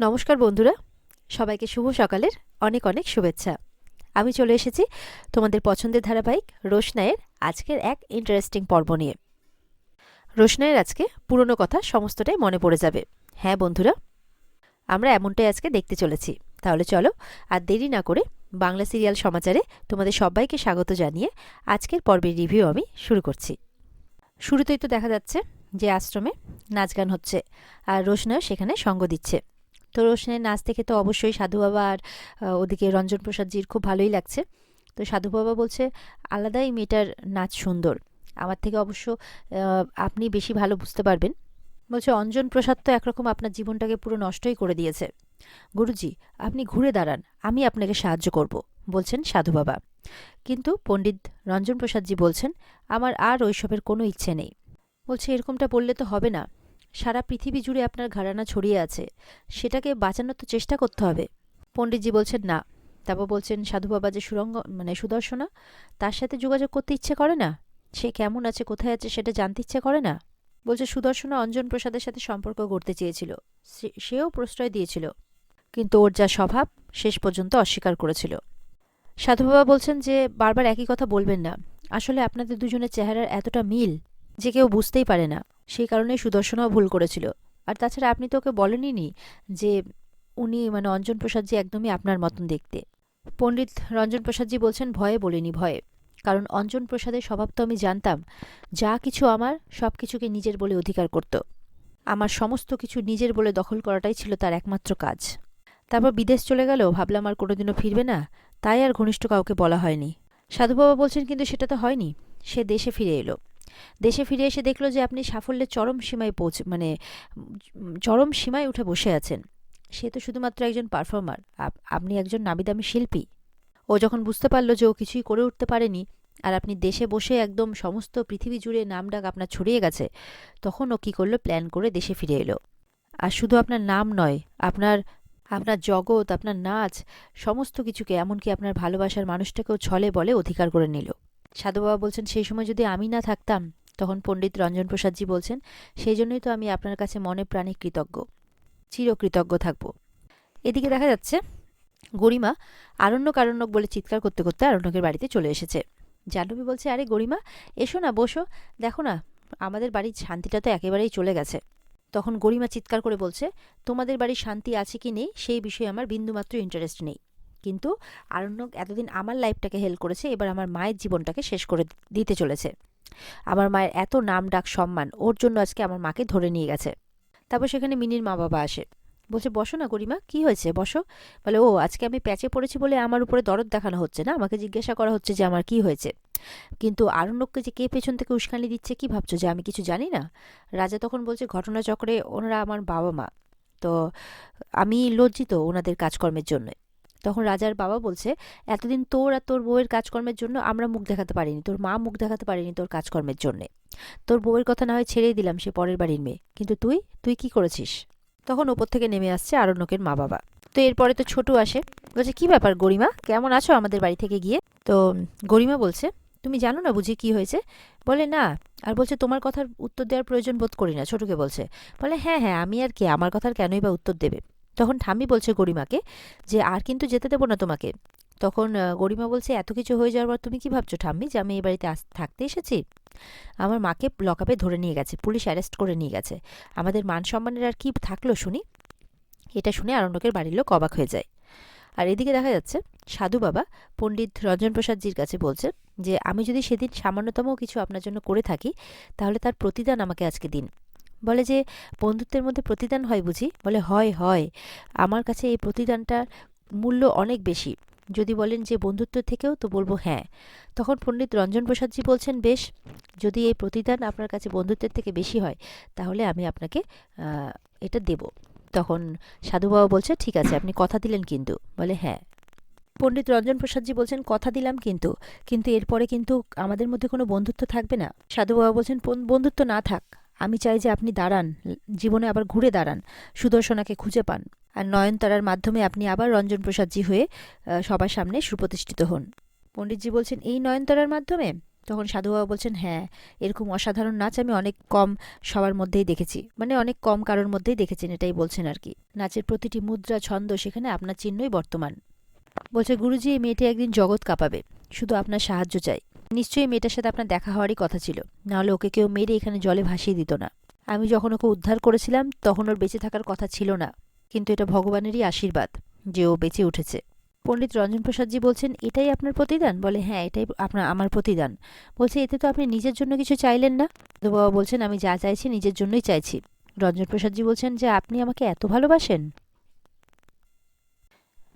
নমস্কার বন্ধুরা, সবাইকে শুভ সকালের অনেক অনেক শুভেচ্ছা। আমি চলে এসেছি তোমাদের পছন্দের ধারাবাহিক রোশনাইয়ের আজকের এক ইন্টারেস্টিং পর্ব নিয়ে। রোশনাইয়ের আজকে পুরনো কথা সমস্তটাই মনে পড়ে যাবে। হ্যাঁ বন্ধুরা, আমরা এমনটাই আজকে দেখতে চলেছি। তাহলে চলো আর দেরি না করে বাংলা সিরিয়াল সমাচারে তোমাদের সবাইকে স্বাগত জানিয়ে আজকের পর্বের রিভিউ আমি শুরু করছি। শুরুতেই তো দেখা যাচ্ছে যে আশ্রমে নাচ গান হচ্ছে আর রোশনাইও সেখানে সঙ্গ দিচ্ছে। তো রোশনের নাচ দেখে তো অবশ্যই সাধু বাবা আর ওদিকে রঞ্জন প্রসাদজির খুব ভালোই লাগছে। তো সাধু বাবা বলছে, আলাদাই মেয়েটার নাচ সুন্দর, আমার থেকে অবশ্য আপনি বেশি ভালো বুঝতে পারবেন। বলছে, অঞ্জন প্রসাদ তো একরকম আপনার জীবনটাকে পুরো নষ্টই করে দিয়েছে। গুরুজি, আপনি ঘুরে দাঁড়ান, আমি আপনাকে সাহায্য করব, বলছেন সাধু বাবা। কিন্তু পণ্ডিত রঞ্জন প্রসাদজি বলছেন, আমার আর ওইসবের কোনো ইচ্ছে নেই। বলছে, এরকমটা বললে তো হবে না, সারা পৃথিবী জুড়ে আপনার ঘরানা ছড়িয়ে আছে, সেটাকে বাঁচানোর তো চেষ্টা করতে হবে। পণ্ডিতজি বলছেন না। তারপর বলছেন, সাধু বাবা যে সুদর্শনা, তার সাথে যোগাযোগ করতে ইচ্ছে করে না? সে কেমন আছে, কোথায় আছে, সেটা জানতে ইচ্ছে করে না? বলছে, সুদর্শনা অঞ্জন প্রসাদের সাথে সম্পর্ক গড়তে চেয়েছিল, সেও প্রশ্রয় দিয়েছিল, কিন্তু ওর যা স্বভাব শেষ পর্যন্ত অস্বীকার করেছিল। সাধু বাবা বলছেন যে বারবার একই কথা বলবেন না, আসলে আপনাদের দুজনের চেহারার এতটা মিল যে কেউ বুঝতেই পারে না, সেই কারণেই সুদর্শনাও ভুল করেছিল। আর তাছাড়া আপনি তো ওকে বলেনই যে উনি অঞ্জন প্রসাদজি একদমই আপনার মতন দেখতে। পণ্ডিত রঞ্জন প্রসাদজি বলছেন, ভয়ে বলিনি, ভয়ে। কারণ অঞ্জন প্রসাদের স্বভাব তো আমি জানতাম, যা কিছু আমার সব কিছুকে নিজের বলে অধিকার করত, আমার সমস্ত কিছু নিজের বলে দখল করাটাই ছিল তার একমাত্র কাজ। তারপর বিদেশ চলে গেল, ভাবলাম আর কোনোদিনও ফিরবে না, তাই আর ঘনিষ্ঠ কাউকে বলা হয়নি। সাধু বাবা বলছেন, কিন্তু সেটা তো হয়নি, সে দেশে ফিরে এলো। দেশে ফিরে এসে দেখলো যে আপনি সাফল্যের চরম সীমায় চরম সীমায় উঠে বসে আছেন। সে তো শুধুমাত্র একজন পারফর্মার, আপনি একজন নামিদামি শিল্পী। ও যখন বুঝতে পারলো যে ও কিছুই করে উঠতে পারেনি, আর আপনি দেশে বসে একদম সমস্ত পৃথিবী জুড়ে নামডাক আপনার ছড়িয়ে গেছে, তখন ও কী করলো, প্ল্যান করে দেশে ফিরে এলো। আর শুধু আপনার নাম নয়, আপনার আপনার জগৎ, আপনার নাচ, সমস্ত কিছুকে, এমনকি আপনার ভালোবাসার মানুষটাকেও ছলে বলে অধিকার করে নিল। সাধু বাবা বলছেন, সেই সময় যদি আমি না থাকতাম, তখন পণ্ডিত রঞ্জন প্রসাদজি বলছেন, সেই জন্যই তো আমি আপনার কাছে মনে প্রাণে কৃতজ্ঞ, চিরকৃতজ্ঞ থাকব। এদিকে দেখা যাচ্ছে গরিমা আরণ্যক আরণ্যক বলে চিৎকার করতে করতে আরণ্যকের বাড়িতে চলে এসেছে। জাহ্নবী বলছে, আরে গরিমা, এসো না, বসো, দেখো না আমাদের বাড়ির শান্তিটা তো একেবারেই চলে গেছে। তখন গরিমা চিৎকার করে বলছে, তোমাদের বাড়ির শান্তি আছে কি নেই সেই বিষয়ে আমার বিন্দুমাত্র ইন্টারেস্ট নেই, কিন্তু আরণ্যক এতদিন আমার লাইফটাকে হেল্প করেছে, এবার আমার মায়ের জীবনটাকে শেষ করে দিতে চলেছে। আমার মায়ের এত নাম ডাক সম্মান, ওর জন্য আজকে আমার মাকে ধরে নিয়ে গেছে। তারপর সেখানে মিনির মা বাবা আসে। বলছে, বসো না গরিমা, কি হয়েছে, বসো। বলে, ও আজকে আমি প্যাচে পড়েছি বলে আমার উপরে দরদ দেখানো হচ্ছে না, আমাকে জিজ্ঞাসা করা হচ্ছে যে আমার কি হয়েছে। কিন্তু আরণ্যককে যে কে পেছন থেকে উস্কানি দিচ্ছে, কি ভাবছো যে আমি কিছু জানি না? রাজা তখন বলছে, ঘটনাচক্রে ওনারা আমার বাবা মা, তো আমি লজ্জিত ওনাদের কাজকর্মের জন্য। তখন রাজার বাবা বলছে, এতদিন তোর আর তোর বউয়ের কাজকর্মের জন্য আমরা মুখ দেখাতে পারিনি, তোর মা মুখ দেখাতে পারিনি তোর কাজকর্মের জন্যে। তোর বউয়ের কথা না হয় ছেড়েই দিলাম, সে পরের বাড়ির মেয়ে, কিন্তু তুই তুই কি করেছিস? তখন ওপর থেকে নেমে আসছে আরণ্যকের মা বাবা। তো এরপরে তো ছোটু আসে, বলছে, কি ব্যাপার গরিমা, কেমন আছো আমাদের বাড়ি থেকে গিয়ে? তো গরিমা বলছে, তুমি জানো না বুঝি কি হয়েছে? বলে, না। আর বলছে, তোমার কথার উত্তর দেওয়ার প্রয়োজন বোধ করি না, ছোটুকে বলছে। বলে, হ্যাঁ হ্যাঁ, আমি আর কে, আমার কথার কেনই বা উত্তর দেবে? তখন ঠাম্মি বলছে গরিমাকে যে, আর কিন্তু যেতে দেবো না তোমাকে। তখন গরিমা বলছে, এত কিছু হয়ে যাওয়ার পর তুমি কি ভাবছো ঠাম্মি যে আমি এই বাড়িতে থাকতে এসেছি? আমার মাকে লকআপে ধরে নিয়ে গেছে, পুলিশ অ্যারেস্ট করে নিয়ে গেছে, আমাদের মান সম্মানের আর কি থাকলো শুনি? এটা শুনে আরণ্যকের বাড়ির লোক অবাক হয়ে যায়। আর এদিকে দেখা যাচ্ছে সাধু বাবা পণ্ডিত রঞ্জন প্রসাদজির কাছে বলছে যে, আমি যদি সেদিন সামান্যতম কিছু আপনার জন্য করে থাকি, তাহলে তার প্রতিদান আমাকে আজকে দিন। বলে যে, বন্ধুত্বের মধ্যে প্রতিদান হয় বুঝি? বলে, হয় হয়, আমার কাছে এই প্রতিদানটার মূল্য অনেক বেশি। যদি বলেন যে বন্ধুত্ব থেকেও, তো বলবো হ্যাঁ। তখন পণ্ডিত রঞ্জন প্রসাদজি বলছেন, বেশ, যদি এই প্রতিদান আপনার কাছে বন্ধুত্বের থেকে বেশি হয়, তাহলে আমি আপনাকে এটা দেব। তখন সাধু বাবা বলছে, ঠিক আছে, আপনি কথা দিলেন কিন্তু? বলে, হ্যাঁ। পণ্ডিত রঞ্জন প্রসাদজি বলছেন, কথা দিলাম কিন্তু, কিন্তু এরপরে কিন্তু আমাদের মধ্যে কোনো বন্ধুত্ব থাকবে না। সাধু বাবা বলছেন, বন্ধুত্ব না থাক, আমি চাই যে আপনি দাঁড়ান, জীবনে আবার ঘুরে দাঁড়ান, সুদর্শনাকে খুঁজে পান, আর নয়নতারার মাধ্যমে আপনি আবার রঞ্জন প্রসাদজি হয়ে সবার সামনে সুপ্রতিষ্ঠিত হন। পণ্ডিতজি বলছেন, এই নয়নতারার মাধ্যমে? তখন সাধু বাবা বলছেন, হ্যাঁ, এরকম অসাধারণ নাচ আমি অনেক কম সবার মধ্যেই দেখেছি, মানে অনেক কম কারোর মধ্যেই দেখেছেন, এটাই বলছেন আর কি। নাচের প্রতিটি মুদ্রা, ছন্দ, সেখানে আপনার চিহ্নই বর্তমান। বলছে, গুরুজি, এই মেয়েটি একদিন জগৎ কাঁপাবে, শুধু আপনার সাহায্য চাই। নিশ্চয়ই মেয়েটার সাথে আপনার দেখা হওয়ারই কথা ছিল, নাহলে ওকে কেউ মেরে এখানে জলে ভাসিয়ে দিত না। আমি যখন ওকে উদ্ধার করেছিলাম তখন ওর বেঁচে থাকার কথা ছিল না, কিন্তু এটা ভগবানেরই আশীর্বাদ যে ও বেঁচে উঠেছে। পণ্ডিত রঞ্জন প্রসাদজি বলছেন, এটাই আপনার প্রতিদান? বলে, হ্যাঁ, এটাই আমার প্রতিদান। বলছে, এতে তো আপনি নিজের জন্য কিছু চাইলেন না। সাধু বাবা বলছেন, আমি যা চাইছি নিজের জন্যই চাইছি। রঞ্জন প্রসাদজি বলছেন যে, আপনি আমাকে এত ভালোবাসেন?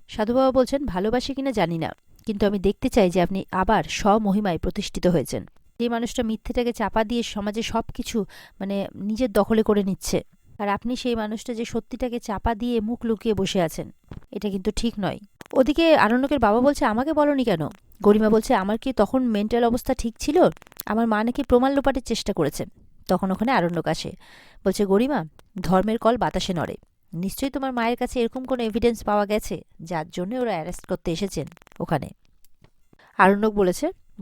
সাধু বাবা বলছেন, ভালোবাসি কিনা জানি না, কিন্তু আমি দেখতে চাই যে আপনি আবার স্বমহিমায় প্রতিষ্ঠিত হয়েছেন। যে মানুষটা মিথ্যেটাকে চাপা দিয়ে সমাজে সব কিছু মানে নিজের দখলে করে নিচ্ছে, আর আপনি সেই মানুষটা যে সত্যিটাকে চাপা দিয়ে মুখ লুকিয়ে বসে আছেন, এটা কিন্তু ঠিক নয়। ওদিকে আরণ্যকের বাবা বলছে, আমাকে বলনি কেন? গরিমা বলছে, আমার কি তখন মেন্টাল অবস্থা ঠিক ছিল? আমার মা নাকি প্রমাণ লোপাটের চেষ্টা করেছে। তখন ওখানে আরণ্যক আসে, বলছে, গরিমা, ধর্মের কল বাতাসে নড়ে। নিশ্চয়ই তোমার মায়ের কাছে এরকম কোনো এভিডেন্স পাওয়া গেছে যার জন্য ওরা অ্যারেস্ট করতে এসেছেন ওখানে। আরণ্যক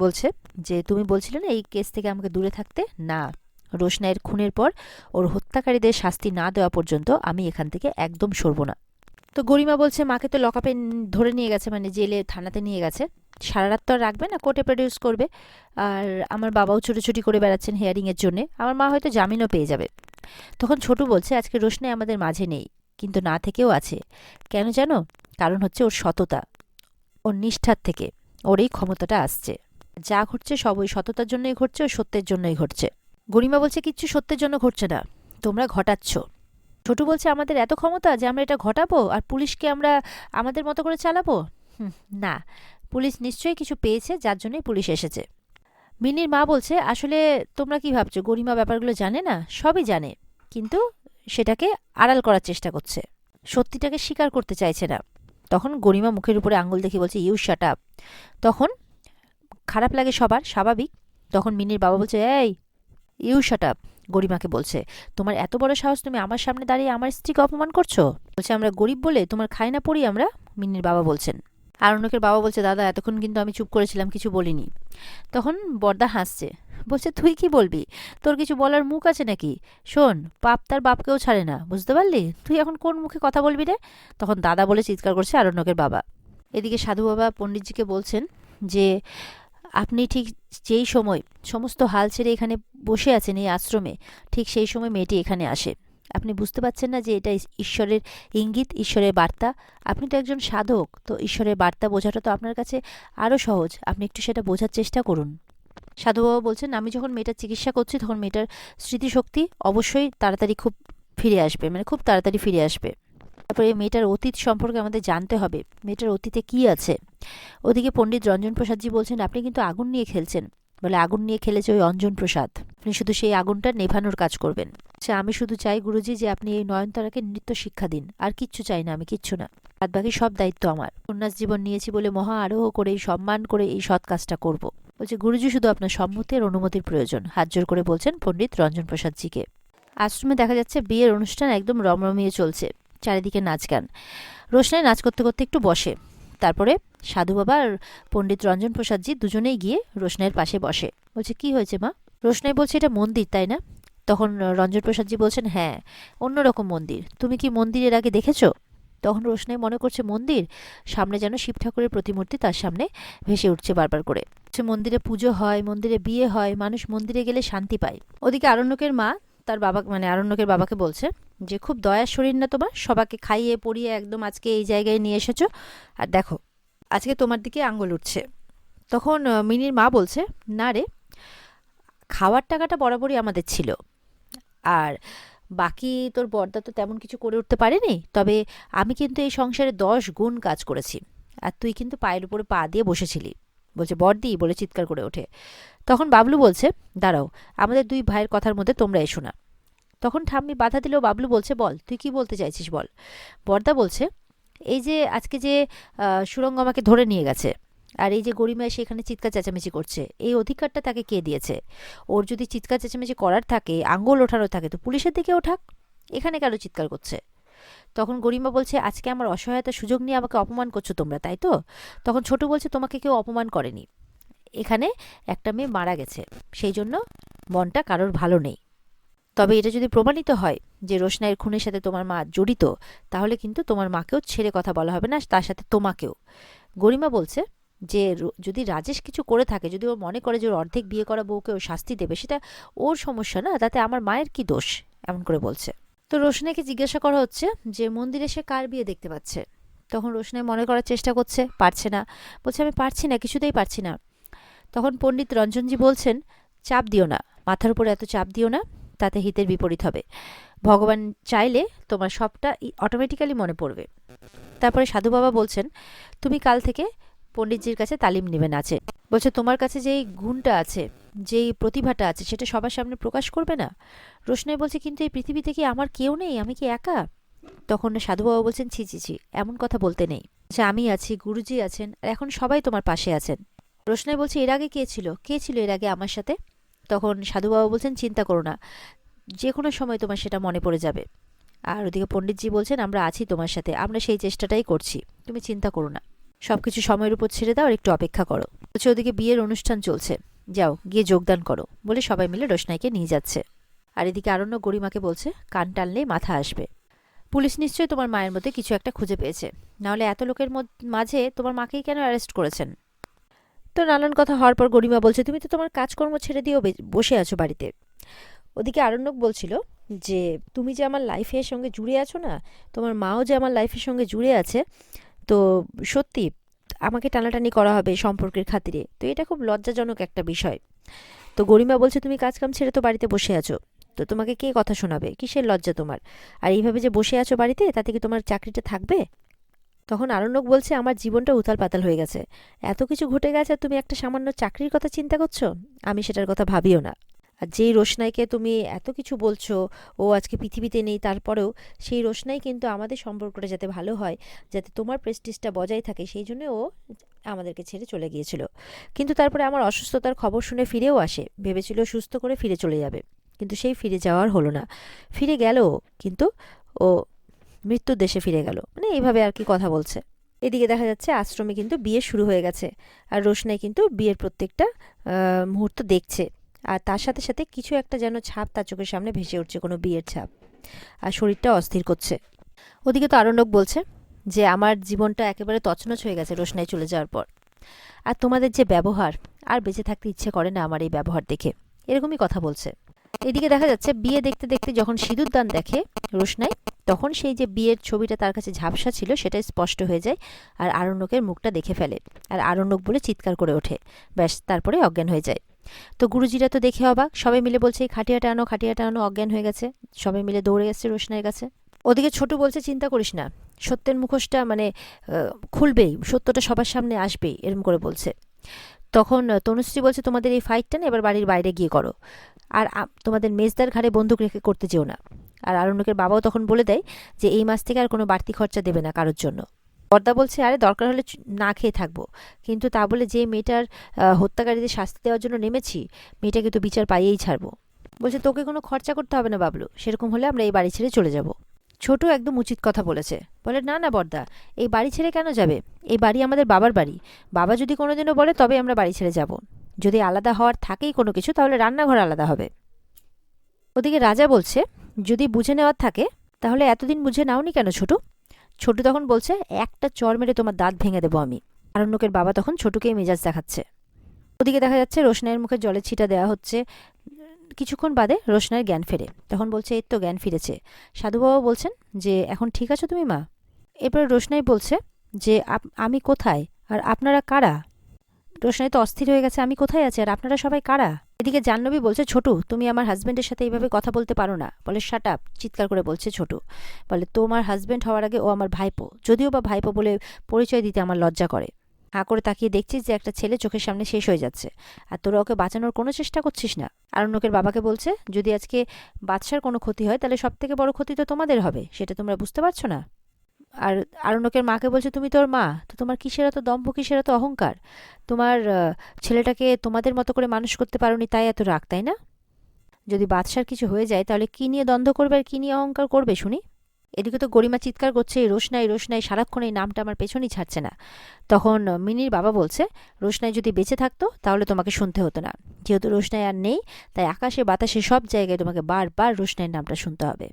বলছে যে, তুমি বলছিলে না এই কেস থেকে আমাকে দূরে থাকতে? না, রোশনাইয়ের খুনের পর ওর হত্যাকারীদের শাস্তি না দেওয়া পর্যন্ত আমি এখান থেকে একদম সরব না। তো গরিমা বলছে, মাকে তো লকআপে ধরে নিয়ে গেছে, মানে জেলে, থানাতে নিয়ে গেছে। সারা রাত তো আর রাখবে না, কোর্টে প্রডিউস করবে। আর আমার বাবাও ছুটোছুটি করে বেড়াচ্ছেন হিয়ারিংয়ের জন্যে, আমার মা হয়তো জামিনও পেয়ে যাবে। তখন ছোটু বলছে, আজকে রোশনাই আমাদের মাঝে নেই, কিন্তু না থেকেও আছে। কেন জানো? কারণ হচ্ছে ওর সততা, ওর নিষ্ঠার থেকে ওর এই ক্ষমতাটা আসছে। যা ঘটছে সব ওই সততার জন্যই ঘটছে, ওই সত্যের জন্যই ঘটছে। গরিমা বলছে, কিচ্ছু সত্যের জন্য ঘটছে না, তোমরা ঘটাচ্ছ। ছোটু বলছে, আমাদের এত ক্ষমতা যে আমরা এটা ঘটাবো আর পুলিশকে আমরা আমাদের মতো করে চালাবো? না, পুলিশ নিশ্চয়ই কিছু পেয়েছে, যার জন্যই পুলিশ এসেছে। মিনির মা বলছে, আসলে তোমরা কি ভাবছো গরিমা ব্যাপারগুলো জানে না? সবই জানে, কিন্তু সেটাকে আড়াল করার চেষ্টা করছে, সত্যিটাকে স্বীকার করতে চাইছে না। তখন গরিমা মুখের উপরে আঙুল দেখে বলছে, ইউ শাট আপ। তখন খারাপ লাগে সবার, স্বাভাবিক। তখন মিনির বাবা বলছে, এই, ইউ শাট আপ। গরিমাকে বলছে, তোমার এত বড় সাহস, তুমি আমার সামনে দাঁড়িয়ে আমার স্ত্রীকে অপমান করছো? বলছে, আমরা গরিব বলে তোমার খাই না পড়ি আমরা? মিনির বাবা বলছেন। আরণ্যকের বাবা বলছে, দাদা, এতক্ষণ কিন্তু আমি চুপ করেছিলাম, কিছু বলিনি। তখন বড়দা হাসছে, বলছে, তুই কি বলবি? তোর কিছু বলার মুখ আছে নাকি? শোন, পাপ তার বাপকেও ছাড়ে না, বুঝতে পারলি? তুই এখন কোন মুখে কথা বলবি রে? তখন দাদা বলে চিৎকার করছে আরণ্যকের বাবা। এদিকে সাধু বাবা পণ্ডিতজিকে বলছেন যে, আপনি ঠিক যেই সময় সমস্ত হাল ছেড়ে এখানে বসে আছেন এই আশ্রমে, ঠিক সেই সময় মেয়েটি এখানে আসে। আপনি বুঝতে পারছেন না যে এটা ঈশ্বরের ইঙ্গিত, ঈশ্বরের বার্তা? আপনি তো একজন সাধক, তো ঈশ্বরের বার্তা বোঝাটা তো আপনার কাছে আরও সহজ, আপনি একটু সেটা বোঝার চেষ্টা করুন। সাধু বাবা বলছেন, আমি যখন মেয়েটার চিকিৎসা করছি তখন মেয়েটার স্মৃতিশক্তি অবশ্যই তাড়াতাড়ি খুব ফিরে আসবে, মানে খুব তাড়াতাড়ি ফিরে আসবে। তারপরে মেয়েটার অতীত সম্পর্কে আমাদের জানতে হবে, মেয়েটার অতীতে কি আছে। ওদিকে পণ্ডিত রঞ্জন প্রসাদজি বলছেন, আপনি কিন্তু আগুন নিয়ে খেলছেন। বলে, আগুন নিয়ে খেলেছে ওই অঞ্জন প্রসাদ, আপনি শুধু সেই আগুনটা নেভানোর কাজ করবেন। সে, আমি শুধু চাই গুরুজি যে আপনি এই নয়নতারাকে নৃত্য শিক্ষা দিন, আর কিচ্ছু চাই না, আমি কিচ্ছু না, বাদ বাকি সব দায়িত্ব আমার। সন্ন্যাস জীবন নিয়েছি বলে মহা আরোহ করে এই সম্মান করে এই সৎ কাজটা করব। বলছে, গুরুজি, শুধু আপনার সম্মতি আর অনুমতির প্রয়োজন, হাত জোর করে বলছেন পণ্ডিত রঞ্জন প্রসাদজিকে। আশ্রমে দেখা যাচ্ছে বিয়ের অনুষ্ঠান একদম রমরমিয়ে চলছে, চারিদিকে নাচ গান। রোশনাই নাচ করতে করতে একটু বসে, তারপরে সাধু বাবা আর পণ্ডিত রঞ্জন প্রসাদজি দুজনেই গিয়ে রোশনাইয়ের পাশে বসে। বলছে, কি হয়েছে মা? রোশনাই বলছে, এটা মন্দির, তাই না? তখন রঞ্জন প্রসাদজি বলছেন, হ্যাঁ, অন্যরকম মন্দির। তুমি কি মন্দির এর আগে দেখেছো? তখন রোশনাই মনে করছে মন্দির, সামনে যেন শিব ঠাকুরের প্রতিমূর্তি তার সামনে ভেসে উঠছে বারবার করে। মন্দিরে পুজো হয়, মন্দিরে বিয়ে হয়, মানুষ মন্দিরে গেলে শান্তি পায়। ওদিকে আরণ্যকের মা তার বাবা, মানে আরণ্যকের বাবাকে বলছে যে, খুব দয়ার শরীর না তোমার, সবাইকে খাইয়ে পরিয়ে একদম আজকে এই জায়গায় নিয়ে এসেছো, আর দেখো আজকে তোমার দিকে আঙ্গুল উঠছে। তখন মিনির মা বলছে, না রে, খাওয়ার টাকাটা বরাবরই আমাদের ছিল, আর বাকি তোর বড়দা তো তেমন কিছু করে উঠতে পারেনি, তবে আমি কিন্তু এই সংসারে 10 গুণ কাজ করেছি, আর তুই কিন্তু পায়ের উপরে পা দিয়ে বসেছিলি। বলছে, বড়দি, বলে চিৎকার করে ওঠে। তখন বাবলু বলছে, দাঁড়াও, আমাদের দুই ভাইয়ের কথার মধ্যে তোমরা এসো না। তখন ঠাম্মি বাধা দিলেও বাবলু বলছে, বল, তুই কি বলতে চাইছিস বল। বড়দা বলছে, এই যে আজকে যে সুরঙ্গ আমাকে ধরে নিয়ে গেছে, আর এই যে গরিমা এসে এখানে চিৎকার চেঁচামেচি করছে, এই অধিকারটা তাকে কে দিয়েছে? ওর যদি চিৎকার চেঁচামেচি করার থাকে, আঙ্গুল ওঠারও থাকে, তো পুলিশের দিকে ওঠাক, এখানে কেন চিৎকার করছে? তখন গরিমা বলছে, আজকে আমার অসহায়তার সুযোগ নিয়ে আমাকে অপমান করছো তোমরা, তাই তো? তখন ছোট বলছে, তোমাকে কেউ অপমান করেনি, এখানে একটা মেয়ে মারা গেছে, সেই জন্য মনটা কারোর ভালো নেই। তবে এটা যদি প্রমাণিত হয় যে রোশনাইয়ের খুনের সাথে তোমার মা জড়িত, তাহলে কিন্তু তোমার মাকেও ছেড়ে কথা বলা হবে না, তার সাথে তোমাকেও। গরিমা বলছে যে যদি রাজেশ কিছু করে থাকে, যদি ও মনে করে যে ওর অর্ধেক বিয়ে করা বউকে ও শাস্তি দেবে, সেটা ওর সমস্যা না, তাতে আমার মায়ের কি দোষ, এমন করে বলছে। তো রোশনাইকে জিজ্ঞাসা করা হচ্ছে যে মন্দিরে সে কার বিয়ে দেখতে পাচ্ছে। তখন রোশনাই মনে করার চেষ্টা করছে, পারছে না, বলছে আমি পারছি না, কিছুতেই পারছি না। তখন পণ্ডিত রঞ্জনজি বলছেন, চাপ দিও না, মাথার উপরে এত চাপ দিও না, তাতে হিতের বিপরীত হবে। ভগবান চাইলে তোমার সবটা অটোমেটিক্যালি মনে পড়বে। তারপরে সাধু বাবা বলছেন, তুমি কাল থেকে পণ্ডিতজির কাছে তালিম নেবে নাচে। বলছে তোমার কাছে যেই গুণটা আছে, যেই প্রতিভাটা আছে, সেটা সবার সামনে প্রকাশ করবে না। রোশনাই বলছে, কিন্তু এই পৃথিবীতে কি আমার কেউ নেই, আমি কি একা? তখন সাধু বাবা বলছেন, ছি ছি ছি, এমন কথা বলতে নেই, যে আমি আছি, গুরুজি আছেন, আর এখন সবাই তোমার পাশে আছেন। রোশনাই বলছে, এর আগে কে ছিল এর আগে আমার সাথে? তখন সাধু বাবা বলছেন, চিন্তা করো না, যে কোনো সময় তোমার সেটা মনে পড়ে যাবে। আর ওদিকে পণ্ডিতজি বলছেন, আমরা আছি তোমার সাথে, আমরা সেই চেষ্টাটাই করছি, তুমি চিন্তা করো না, সবকিছু সময়ের উপর ছেড়ে দাও আর একটু অপেক্ষা করো। বলছে ওদিকে বিয়ের অনুষ্ঠান চলছে, যাও গিয়ে যোগদান করো, বলে সবাই মিলে রোশনাইকে নিয়ে যাচ্ছে। আর এদিকে আরণ্যক গরিমাকে বলছে, কান টানলেই মাথা আসবে, পুলিশ নিশ্চয়ই তোমার মায়ের মধ্যে কিছু একটা খুঁজে পেয়েছে, নাহলে এত লোকের মাঝে তোমার মাকেই কেন অ্যারেস্ট করেছেন? তো নানান কথা হওয়ার পর গরিমা বলছে, তুমি তো তোমার কাজকর্ম ছেড়ে দিয়েও বসে আছো বাড়িতে। ওদিকে আরণ্যক বলছিল যে তুমি যে আমার লাইফের সঙ্গে জুড়ে আছো না, তোমার মাও যে আমার লাইফের সঙ্গে জুড়ে আছে, তো সত্যি আমাকে টানাটানি করা হবে সম্পর্কের খাতিরে, তো এটা খুব লজ্জাজনক একটা বিষয়। তো গরিমা বলছে, তুমি কাজকাম ছেড়ে তো বাড়িতে বসে আছো, তো তোমাকে কে কথা শোনাবে, কিসের লজ্জা তোমার? আর এইভাবে যে বসে আছো বাড়িতে, তাতে কি তোমার চাকরিটা থাকবে? তখন আরণ্যক বলছে, আমার জীবনটা উথাল পাতাল হয়ে গেছে, এত কিছু ঘটে গেছে, আর তুমি একটা সামান্য চাকরির কথা চিন্তা করছো? আমি সেটার কথা ভাবিও না। আর যেই রোশনাইকে তুমি এত কিছু বলছো ও আজকে পৃথিবীতে নেই, তারপরেও সেই রোশনাই কিন্তু আমাদের সম্পর্কটা যাতে ভালো হয়, যাতে তোমার প্রেস্টিজটা বজায় থাকে, সেই জন্য ও আমাদেরকে ছেড়ে চলে গিয়েছিল। কিন্তু তারপরে আমার অসুস্থতার খবর শুনে ফিরেও আসে, ভেবেছিল সুস্থ করে ফিরে চলে যাবে, কিন্তু সেই ফিরে যাওয়ার হলো না। ফিরে গেল, কিন্তু ও মৃত্যুর দেশে ফিরে গেল, মানে এইভাবে আর কি কথা বলছে। এদিকে দেখা যাচ্ছে আশ্রমে কিন্তু বিয়ে শুরু হয়ে গেছে, আর রোশনাই কিন্তু বিয়ের প্রত্যেকটা মুহূর্ত দেখছে, আর তার সাথে সাথে কিছু একটা যেন ছাপ তার চোখের সামনে ভেসে উঠছে, কোনো বিয়ের ছাপ, আর শরীরটা অস্থির করছে। ওদিকে তো আরণ্যক বলছে যে আমার জীবনটা একেবারে তছনছ হয়ে গেছে রোশনাই চলে যাওয়ার পর, আর তোমাদের যে ব্যবহার, আর বেঁচে থাকতে ইচ্ছে করে না আমার এই ব্যবহার দেখে, এরকমই কথা বলছে। এদিকে দেখা যাচ্ছে বিয়ে দেখতে দেখতে যখন সিঁদুর দান দেখে রোশনাই, তখন সেই যে বিয়ের ছবিটা তার কাছে ঝাপসা ছিল সেটাই স্পষ্ট হয়ে যায়, আর আরণ্যকের মুখটা দেখে ফেলে, আর আরণ্যক বলে চিৎকার করে ওঠে, ব্যাস তারপরে অজ্ঞান হয়ে যায়। তো গুরুজিরা তো দেখে অবাক, সবাই মিলে বলছে, এই খাটিয়াটা আনো, খাটিয়াটা আনো, অজ্ঞান হয়ে গেছে। সবাই মিলে দৌড়ে গেছে রোশনাইয়ের কাছে। ওদিকে ছোটু বলছে, চিন্তা করিস না, সত্যের মুখোশটা মানে খুলবেই, সত্যটা সবার সামনে আসবেই, এরম করে বলছে। তখন তনুশ্রী বলছে, তোমাদের এই ফাইটটা না এবার বাড়ির বাইরে গিয়ে করো, আর তোমাদের মেজদার ঘাড়ে বন্দুক রেখে করতে যেও না। আর আরণ্যকের বাবাও তখন বলে দেয় যে এই মাস থেকে আর কোনো বাড়তি খরচা দেবে না কারোর জন্য। বর্দা বলছে, আরে দরকার হলে না খেয়ে থাকবো, কিন্তু তা বলে যে মেয়েটার হত্যাকারীদের শাস্তি দেওয়ার জন্য নেমেছি, মেয়েটাকে তো বিচার পাইয়েই ছাড়বো। বলছে, তোকে কোনো খরচা করতে হবে না বাবলু, সেরকম হলে আমরা এই বাড়ি ছেড়ে চলে যাব। ছোট একদম উচিত কথা বলেছে, বলে, না না বর্দা, এই বাড়ি ছেড়ে কেন যাবে, এই বাড়ি আমাদের বাবার বাড়ি, বাবা যদি কোনোদিনও বলে তবে আমরা বাড়ি ছেড়ে যাব, যদি আলাদা হওয়ার থাকেই কোনো কিছু, তাহলে রান্নাঘর আলাদা হবে। ওদিকে রাজা বলছে, যদি বুঝে নেওয়ার থাকে তাহলে এতদিন বুঝে নাওনি কেন ছোটু? ছোটু তখন বলছে, একটা চর মেরে তোমার দাঁত ভেঙে দেবো আমি। আরণ্যকের বাবা তখন ছোটুকেই মেজাজ দেখাচ্ছে। ওদিকে দেখা যাচ্ছে রোশনাইয়ের মুখে জলের ছিটা দেওয়া হচ্ছে। কিছুক্ষণ বাদে রোশনাইয়ের জ্ঞান ফেরে, তখন বলছে, এই তো জ্ঞান ফিরেছে। সাধু বাবা বলছেন যে, এখন ঠিক আছো তুমি মা? এরপরে রোশনাই বলছে যে, আমি কোথায়, আর আপনারা কারা? রোশনাই তো অস্থির হয়ে গেছে, আমি কোথায় আছি আর আপনারা সবাই কারা? এদিকে জাহ্নবী বলছে, ছোটু তুমি আমার হাজবেন্ডের সাথে এইভাবে কথা বলতে পারো না। বলে, শাট আপ, চিৎকার করে বলছে ছোটু। বলে, তোমার হাজবেন্ড হওয়ার আগে ও আমার ভাইপো, যদিও বা ভাইপো বলে পরিচয় দিতে আমার লজ্জা করে। হাঁ করে তাকিয়ে দেখছিস যে একটা ছেলে চোখের সামনে শেষ হয়ে যাচ্ছে, আর তোরা ওকে বাঁচানোর কোনো চেষ্টা করছিস না। আরণ্যকের বাবাকে বলছে, যদি আজকে বাদশার কোনো ক্ষতি হয় তাহলে সব থেকে বড় ক্ষতি তো তোমাদের হবে, সেটা তোমরা বুঝতে পারছো না? আর আরণ্যকের মাকে বলছে, তুমি তোর মা, তো তোমার কিসের এত দম্ভ, কিসের এত অহংকার? তোমার ছেলেটাকে তোমাদের মতো করে মানুষ করতে পারোনি, তাই এত রাগ, তাই না? যদি বাদশার কিছু হয়ে যায় তাহলে কি নিয়ে দ্বন্দ্ব করবে আর কি নিয়ে অহংকার করবে শুনি? এদিকে তো গরিমা চিৎকার করছে, রোশনাই রোশনাই, সারাক্ষণ এই নামটা আমার পেছনই ছাড়ছে না। তখন মিনির বাবা বলছে, রোশনাই যদি বেঁচে থাকতো তাহলে তোমাকে শুনতে হতো না, যেহেতু রোশনাই আর নেই তাই আকাশে বাতাসে সব জায়গায় তোমাকে বারবার রোশনাইয়ের নামটা শুনতে হবে।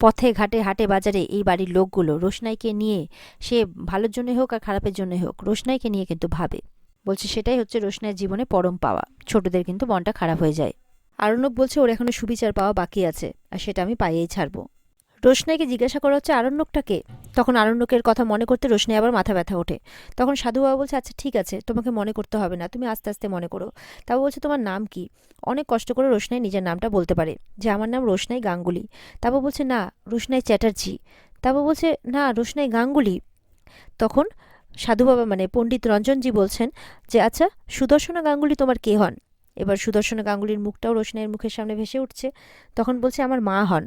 পথে ঘাটে হাটে বাজারে এই বাড়ির লোকগুলো রোশনাইকে নিয়ে, সে ভালোর জন্যই হোক আর খারাপের জন্যই হোক, রোশনাইকে নিয়ে কিন্তু ভাবে। বলছে সেটাই হচ্ছে রোশনাইয়ের জীবনে পরম পাওয়া। ছোটদের কিন্তু মনটা খারাপ হয়ে যায়। আরণ্যক বলছে ওর এখনো সুবিচার পাওয়া বাকি আছে, আর সেটা আমি পাইয়েই ছাড়বো। রোশনাইকে জিজ্ঞাসা করা হচ্ছে আরণ্যকটাকে। তখন আরণ্যকের কথা মনে করতে রোশনাই আবার মাথা ব্যথা ওঠে। তখন সাধু বাবা বলছে, আচ্ছা ঠিক আছে, তোমাকে মনে করতে হবে না, তুমি আস্তে আস্তে মনে করো। তারপর বলছে তোমার নাম কি। অনেক কষ্ট করে রোশনাই নিজের নামটা বলতে পারে, যে আমার নাম রোশনাই গাঙ্গুলি। তারপর বলছে না, রোশনাই চ্যাটার্জি। তারপর বলছে না, রোশনাই গাঙ্গুলি। তখন সাধু বাবা মানে পণ্ডিত রঞ্জনজি বলছেন যে আচ্ছা, সুদর্শনা গাঙ্গুলি তোমার কে হন। এবার সুদর্শনা গাঙ্গুলির মুখটাও রোশনাইয়ের মুখের সামনে ভেসে উঠছে। তখন বলছে আমার মা হন।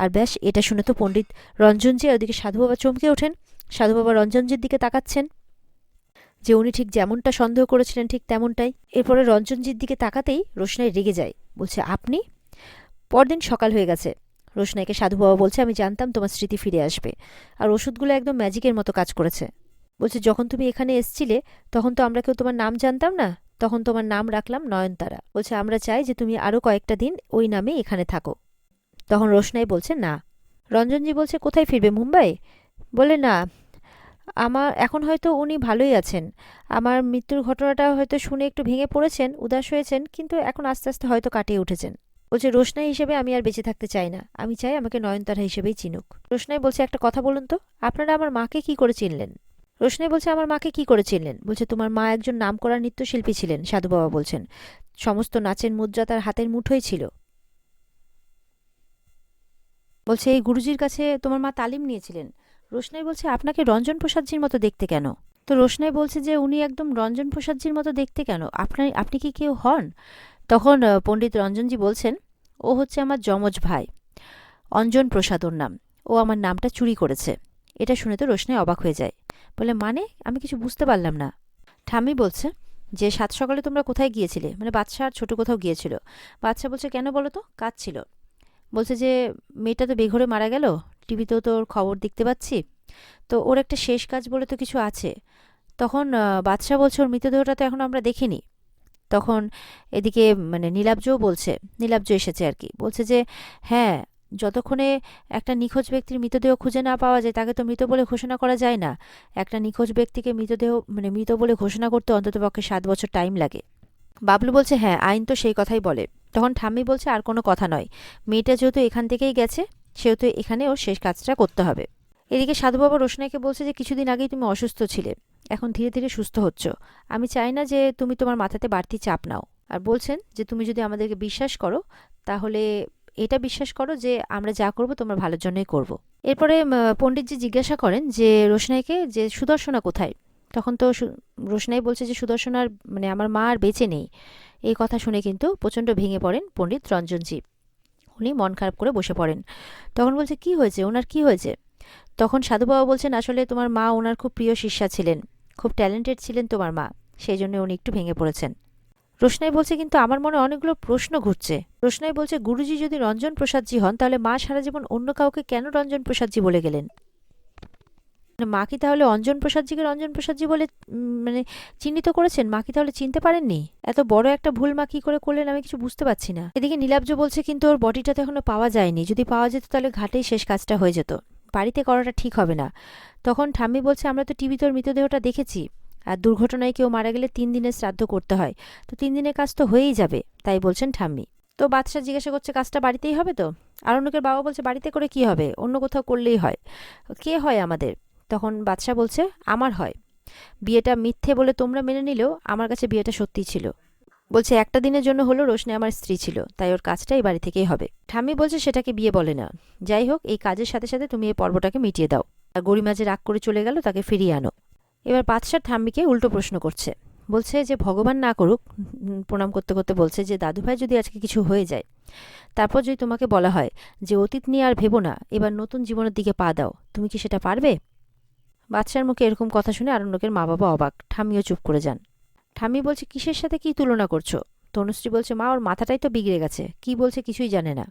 আর ব্যাস, এটা শুনে তো পণ্ডিত রঞ্জনজি আর ওদিকে সাধু বাবা চমকে ওঠেন। সাধু বাবা রঞ্জনজির দিকে তাকাচ্ছেন, যে উনি ঠিক যেমনটা সন্দেহ করেছিলেন ঠিক তেমনটাই। এরপরে রঞ্জনজির দিকে তাকাতেই রোশনাই রেগে যায়, বলছে আপনি। পরদিন সকাল হয়ে গেছে। রোশনাইকে সাধু বাবা বলছে, আমি জানতাম তোমার স্মৃতি ফিরে আসবে, আর ওষুধগুলো একদম ম্যাজিকের মতো কাজ করেছে। বলছে যখন তুমি এখানে এসছিলে তখন তো আমরা কেউ তোমার নাম জানতাম না, তখন তোমার নাম রাখলাম নয়নতারা। বলছে আমরা চাই যে তুমি আরও কয়েকটা দিন ওই নামে এখানে থাকো। তখন রোশনাই বলছে না। রঞ্জনজি বলছে কোথায় ফিরবে, মুম্বাই? বলে না, আমার এখন হয়তো উনি ভালোই আছেন, আমার মৃত্যুর ঘটনাটা হয়তো শুনে একটু ভেঙে পড়েছেন, উদাস হয়েছেন, কিন্তু এখন আস্তে আস্তে হয়তো কাটিয়ে উঠেছেন। বলছে রোশনাই হিসেবে আমি আর বেঁচে থাকতে চাই না, আমি চাই আমাকে নয়নতারা হিসেবেই চিনুক। রোশনাই বলছে একটা কথা বলুন তো, আপনারা আমার মাকে কি করে চিনলেন? রোশনাই বলছে আমার মাকে কি করে চিনলেন? বলছে তোমার মা একজন নামকরা নৃত্যশিল্পী ছিলেন, সাধু বাবা বলছেন। সমস্ত নাচের মুদ্রা তার হাতের মুঠোয় ছিল। বলছে এই গুরুজির কাছে তোমার মা তালিম নিয়েছিলেন। রোশনাই বলছে আপনাকে রঞ্জন প্রসাদজির মতো দেখতে কেন? তো রোশনাই বলছে যে উনি একদম রঞ্জন প্রসাদজির মতো দেখতে কেন, আপনি কি কেউ হন? তখন পণ্ডিত রঞ্জনজি বলছেন, ও হচ্ছে আমার যমজ ভাই, অঞ্জন প্রসাদ ওর নাম। ও আমার নামটা চুরি করেছে। এটা শুনে তো রোশনাই অবাক হয়ে যায়, বলে মানে আমি কিছু বুঝতে পারলাম না। ঠাম্মি বলছে যে সাত সকালে তোমরা কোথায় গিয়েছিলে, মানে বাদশা আর ছোট কোথাও গিয়েছিল। বাদশা বলছে কেন বলো তো, কাজ ছিল। বলছে যে মেয়েটা তো বেঘরে মারা গেল, টিভিতেও তো ওর খবর দেখতে পাচ্ছি, তো ওর একটা শেষ কাজ বলে তো কিছু আছে। তখন বাদশাহ বলছে ওর মৃতদেহটা তো এখন আমরা দেখিনি। তখন এদিকে মানে নীলাব্জও বলছে, নীলাব্জ এসেছে আর কি, বলছে যে হ্যাঁ, যতক্ষণে একটা নিখোঁজ ব্যক্তির মৃতদেহ খুঁজে না পাওয়া যায় তাকে তো মৃত বলে ঘোষণা করা যায় না। একটা নিখোঁজ ব্যক্তিকে মৃতদেহ মানে মৃত বলে ঘোষণা করতে অন্ততপক্ষে 7 বছর টাইম লাগে। বাবলু বলছে হ্যাঁ, আইন তো সেই কথাই বলে। তখন ঠাম্মি বলছে আর কোনো কথা নয়, মেয়েটা যেহেতু এখান থেকেই গেছে সেহেতু এখানে ওর শেষ কাজটা করতে হবে। এদিকে সাধু বাবা রোশনাইকে বলছে যে কিছুদিন আগেই তুমি অসুস্থ ছিলে, এখন ধীরে ধীরে সুস্থ হচ্ছ, আমি চাই না যে তুমি তোমার মাথাতে বাড়তি চাপ নাও। আর বলছেন যে তুমি যদি আমাদেরকে বিশ্বাস করো তাহলে এটা বিশ্বাস করো যে আমরা যা করব তোমার ভালোর জন্যই করব। এরপরে পণ্ডিতজি জিজ্ঞাসা করেন যে রোশনাইকে যে সুদর্শনা কোথায়। তখন তো রোশনাই বলছে যে সুদর্শনার মানে আমার মা আর বেঁচে নেই। এই কথা শুনে কিন্তু প্রচণ্ড ভেঙে পড়েন পণ্ডিত রঞ্জনজি, উনি মন খারাপ করে বসে পড়েন। তখন বলছে কি হয়েছে, ওনার কি হয়েছে? তখন সাধু বাবা বলছেন আসলে তোমার মা ওনার খুব প্রিয় শিষ্যা ছিলেন, খুব ট্যালেন্টেড ছিলেন তোমার মা, সেই জন্য উনি একটু ভেঙে পড়েছেন। রোশনাই বলছে কিন্তু আমার মনে অনেকগুলো প্রশ্ন ঘুরছে। রোশনাই বলছে গুরুজি যদি রঞ্জন প্রসাদজি হন তাহলে মা সারা জীবন অন্য কাউকে কেন রঞ্জন প্রসাদজি বলে গেলেন? মা কি তাহলে অঞ্জন প্রসাদজিকে রঞ্জন প্রসাদজি বলে মানে চিহ্নিত করেছেন? মা কি তাহলে চিনতে পারেননি? এত বড় একটা ভুল মা কি করে করলেন আমি কিছু বুঝতে পারছি না। এদিকে নীলাব্জ বলছে কিন্তু ওর বডিটা তো এখনো পাওয়া যায়নি, যদি পাওয়া যেত তাহলে ঘাটেই শেষ কাজটা হয়ে যেত, বাড়িতে করাটা ঠিক হবে না। তখন ঠাম্মি বলছে আমরা তো টিভিতে ওর মৃতদেহটা দেখেছি, আর দুর্ঘটনায় কেউ মারা গেলে 3 দিনের শ্রাদ্ধ করতে হয়, তো 3 দিনের কাজ তো হয়েই যাবে, তাই বলছেন ঠাম্মি। তো বাদশা জিজ্ঞাসা করছে কাজটা বাড়িতেই হবে তো? আরণ্যকের বাবা বলছে বাড়িতে করে কি হবে, অন্য কোথাও করলেই হয়। কে হয় আমাদের? তখন বাদশা বলছে আমার হয়। বিয়েটা মিথ্যে বলে তোমরা মেনে নিলেও আমার কাছে বিয়েটা সত্যিই ছিল। বলছে একটা দিনের জন্য হলো রোশনি আমার স্ত্রী ছিল, তাই ওর কাজটা এই বাড়ি থেকেই হবে। ঠাম্মি বলছে সেটাকে বিয়ে বলে না, যাই হোক এই কাজের সাথে সাথে তুমি এই পর্বটাকে মিটিয়ে দাও, আর গরিমা যে রাগ করে চলে গেল তাকে ফিরিয়ে আনো। এবার বাদশাহ ঠাম্মিকে উল্টো প্রশ্ন করছে, বলছে যে ভগবান না করুক, প্রণাম করতে করতে বলছে যে দাদুভাই যদি আজকে কিছু হয়ে যায়, তারপর যদি তোমাকে বলা হয় যে অতীত নিয়ে আর ভেবো না, এবার নতুন জীবনের দিকে পা দাও, তুমি কি সেটা পারবে? বাদশার মুখে এরকম কথা শুনে আরণ্যকের মা বাবা অবাক, ঠাম্মিও চুপ করে যান। ঠাম্মি বলছে কিসের সাথে কি তুলনা করছো? তনুশ্রী বলছে মা ওর মাথাটাই তো বিগড়ে গেছে, কি বলছে কিছুই জানে না।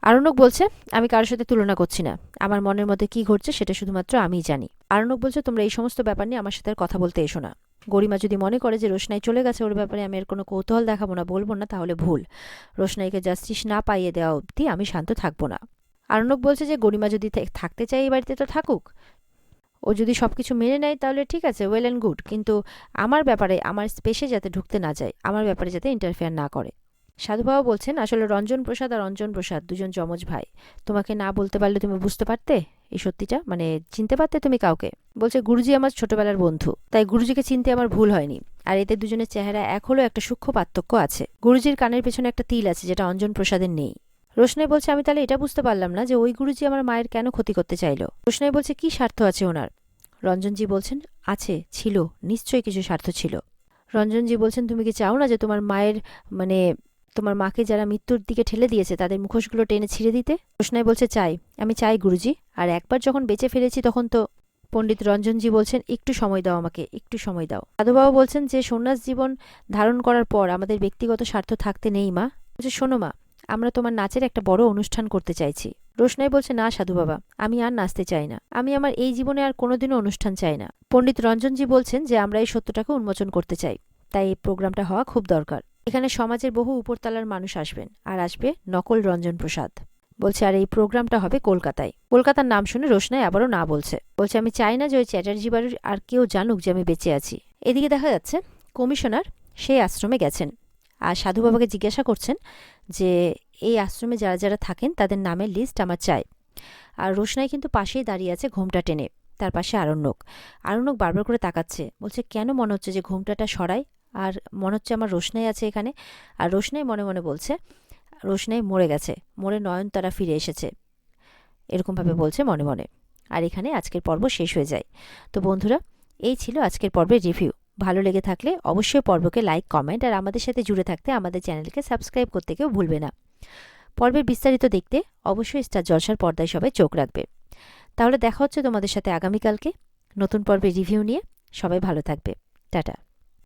আরণ্যক বলছে, আমি কারোর সাথে তুলনা করছি না, আমার মনের মধ্যে কি ঘটছে সেটা শুধুমাত্র আমিই জানি। আরণ্যক বলছে, তোমরা এই সমস্ত ব্যাপার নিয়ে আমার সাথে আর কথা বলতে এসো না। গরিমা যদি মনে করে যে রোশনাই চলে গেছে, ওর ব্যাপারে আমি আর কোনো কৌতূহল দেখাবো না, বলবো না, তাহলে ভুল। রোশনাইকে জাস্টিস না পাইয়ে দেওয়া অবধি আমি শান্ত থাকবো না। আরণ্যক বলছে যে গরিমা যদি থাকতে চায় এই বাড়িতে তো থাকুক, ও যদি সবকিছু মেনে নেয় তাহলে ঠিক আছে, ওয়েল অ্যান্ড গুড, কিন্তু আমার ব্যাপারে, আমার স্পেসে যাতে ঢুকতে না যায়, আমার ব্যাপারে যাতে ইন্টারফেয়ার না করে। সাধুবাবা বলছেন, আসলে রঞ্জন প্রসাদ আর অঞ্জন প্রসাদ দুজন যমজ ভাই। তোমাকে না বলতে পারলে তুমি বুঝতে পারতে এই সত্যিটা, মানে চিনতে পারতে তুমি কাউকে? বলছে, গুরুজি আমার ছোটবেলার বন্ধু, তাই গুরুজিকে চিনতে আমার ভুল হয়নি। আর এদের দুজনের চেহারা এক হলেও একটা সূক্ষ্ম পার্থক্য আছে। গুরুজির কানের পেছনে একটা তিল আছে, যেটা অঞ্জন প্রসাদের নেই। রোশনাই বলছে, আমি তাহলে এটা বুঝতে পারলাম না যে ওই গুরুজি আমার মায়ের কেন ক্ষতি করতে চাইলো। রোশনাই বলছে, কি স্বার্থ আছে ওনার? রঞ্জনজি বলছেন, আছে, ছিল, নিশ্চয়ই কিছু স্বার্থ ছিল। রঞ্জনজি বলছেন, তুমি কি চাও না যে তোমার মায়ের, মানে তোমার মাকে যারা মৃত্যুর দিকে ঠেলে দিয়েছে তাদের মুখোশগুলো টেনে ছিঁড়ে দিতে? রোশনাই বলছে, চাই, আমি চাই গুরুজি, আর একবার যখন বেঁচে ফিরেছি তখন তো। পণ্ডিত রঞ্জনজি বলছেন, একটু সময় দাও আমাকে, একটু সময় দাও। সাধুবাবা বলছেন যে সন্ন্যাস জীবন ধারণ করার পর আমাদের ব্যক্তিগত স্বার্থ থাকতে নেই মা। বলছে, শোনো মা, আমরা তোমার নাচের একটা বড় অনুষ্ঠান করতে চাইছি। রোশনাই বলছে, না সাধু বাবা, আমি আর নাচতে চাই না, আমি আমার এই জীবনে আর কোনোদিনও অনুষ্ঠান চাই না। পণ্ডিত রঞ্জনজি বলছেন যে আমরা এই সত্যটাকে উন্মোচন করতে চাই, তাই এই প্রোগ্রামটা হওয়া খুব দরকার। এখানে সমাজের বহু উপরতলার মানুষ আসবেন, আর আসবে নকল রঞ্জন প্রসাদ। বলছে, আর এই প্রোগ্রামটা হবে কলকাতায়। কলকাতার নাম শুনে রোশনাই আবারও না বলছে। বলছে, আমি চাই না যে ওই চ্যাটার্জি বাড়ির আর কেউ জানুক যে আমি বেঁচে আছি। এদিকে দেখা যাচ্ছে কমিশনার সেই আশ্রমে গেছেন, আর সাধু বাবাকে জিজ্ঞাসা করছেন যে এই আশ্রমে যারা যারা থাকেন তাদের নামের লিস্ট আমার চাই। আর রোশনাই কিন্তু পাশেই দাঁড়িয়ে আছে ঘোমটা টেনে, তার পাশে আরণ্যক। আরণ্যক বারবার করে তাকাচ্ছে, বলছে, কেন মনে হচ্ছে যে ঘোমটাটা সরাই, আর মনে হচ্ছে আমার রোশনাই আছে এখানে। আর রোশনাই মনে মনে বলছে, রোশনাই মরে গেছে, মরে নয়নতারা ফিরে এসেছে, এরকমভাবে বলছে মনে মনে। আর এখানে আজকের পর্ব শেষ হয়ে যায়। তো বন্ধুরা, এই ছিল আজকের পর্বের রিভিউ। ভালো লেগে থাকলে অবশ্যই পর্বকে লাইক, কমেন্ট আর আমাদের সাথে জুড়ে থাকতে আমাদের চ্যানেলকে সাবস্ক্রাইব করতে কেউ ভুলবে না। পর্বের বিস্তারিত দেখতে অবশ্যই স্টার জলসার পর্দায় সবাই চোখ রাখবে। তাহলে দেখা হচ্ছে তোমাদের সাথে আগামীকালকে নতুন পর্বের রিভিউ নিয়ে। সবাই ভালো থাকবে, টাটা।